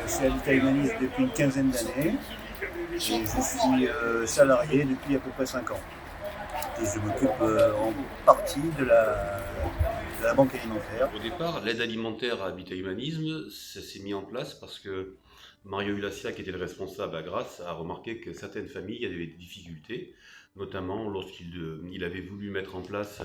chez Habitat Humanisme depuis une quinzaine d'années et je suis salarié depuis à peu près 5 ans. Et je m'occupe en partie de la banque alimentaire. Au départ, l'aide alimentaire à Habitat Humanisme, ça s'est mis en place parce que Mario Hulassia, qui était le responsable à Grasse, a remarqué que certaines familles avaient des difficultés, notamment lorsqu'il avait voulu mettre en place,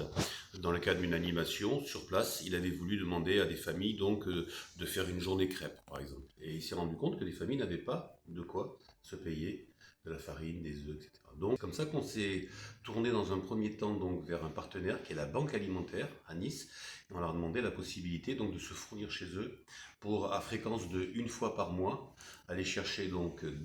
dans le cadre d'une animation sur place, il avait voulu demander à des familles de faire une journée crêpe, par exemple. Et il s'est rendu compte que les familles n'avaient pas de quoi se payer de la farine, des œufs, etc. Donc, c'est comme ça qu'on s'est tourné dans un premier temps vers un partenaire qui est la Banque Alimentaire à Nice. Et on leur a demandé la possibilité de se fournir chez eux pour, à fréquence de une fois par mois, aller chercher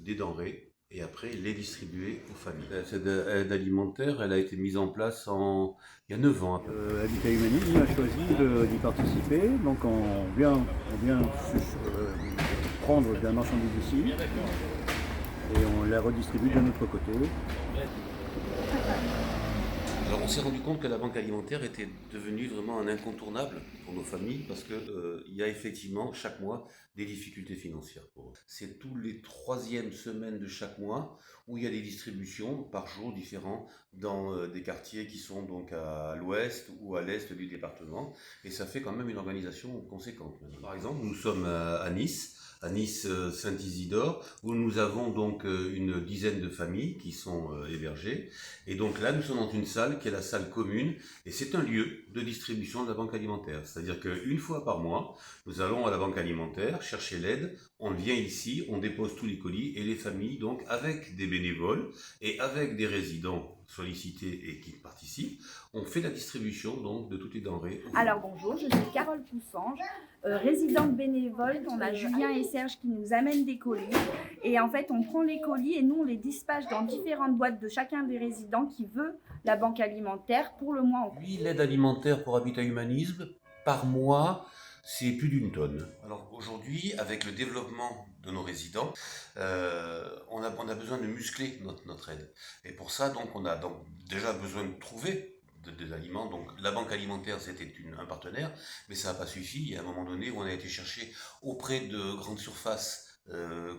des denrées et après les distribuer aux familles. Cette aide alimentaire, elle a été mise en place il y a 9 ans à peu près. Habitat Humanisme a choisi d'y participer, donc on vient prendre de la marchandise ici et on la redistribue de notre côté. Alors on s'est rendu compte que la banque alimentaire était devenue vraiment un incontournable pour nos familles parce que il y a effectivement chaque mois des difficultés financières pour eux. C'est tous les troisièmes semaines de chaque mois où il y a des distributions par jour différents dans des quartiers qui sont donc à l'ouest ou à l'est du département et ça fait quand même une organisation conséquente. Par exemple, nous sommes à Nice Saint-Isidore, où nous avons une dizaine de familles qui sont hébergées. Et donc là, nous sommes dans une salle qui est la salle commune, et c'est un lieu de distribution de la banque alimentaire. C'est-à-dire qu'une fois par mois, nous allons à la banque alimentaire chercher l'aide, on vient ici, on dépose tous les colis, et les familles, donc avec des bénévoles et avec des résidents sollicités et qui participent, on fait la distribution de toutes les denrées. Alors bonjour, je suis Carole Poussange, résidente bénévole. On a Julien et Serge qui nous amènent des colis. Et en fait, on prend les colis et nous, on les dispatche dans différentes boîtes de chacun des résidents qui veut la banque alimentaire pour le mois en cours. Oui, l'aide alimentaire pour Habitat Humanisme, par mois, c'est plus d'une tonne. Alors aujourd'hui, avec le développement de nos résidents, on a besoin de muscler notre aide. Et pour ça, on a déjà besoin de trouver des aliments. Donc la banque alimentaire, c'était un partenaire, mais ça n'a pas suffi. Il y a un moment donné où on a été chercher auprès de grandes surfaces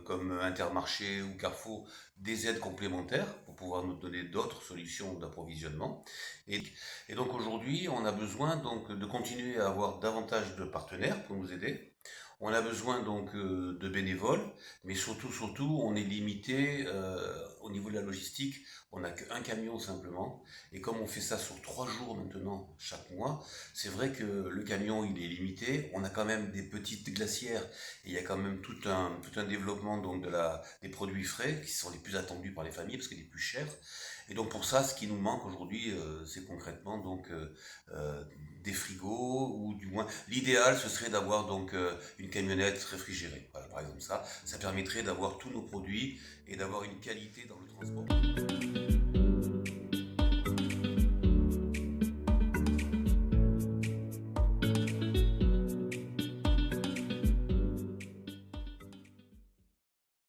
comme Intermarché ou Carrefour des aides complémentaires pour pouvoir nous donner d'autres solutions d'approvisionnement. Et donc aujourd'hui, on a besoin de continuer à avoir davantage de partenaires pour nous aider. On a besoin de bénévoles, mais surtout, on est limité au niveau de la logistique. On n'a qu'un camion simplement, et comme on fait ça sur 3 jours maintenant chaque mois, c'est vrai que le camion il est limité. On a quand même des petites glacières, et il y a quand même tout un développement des produits frais qui sont les plus attendus par les familles parce qu'ils sont les plus chers. Et donc pour ça, ce qui nous manque aujourd'hui, c'est concrètement des frigos, ou du moins l'idéal ce serait d'avoir une camionnette réfrigérée. Voilà, par exemple ça permettrait d'avoir tous nos produits et d'avoir une qualité dans le transport.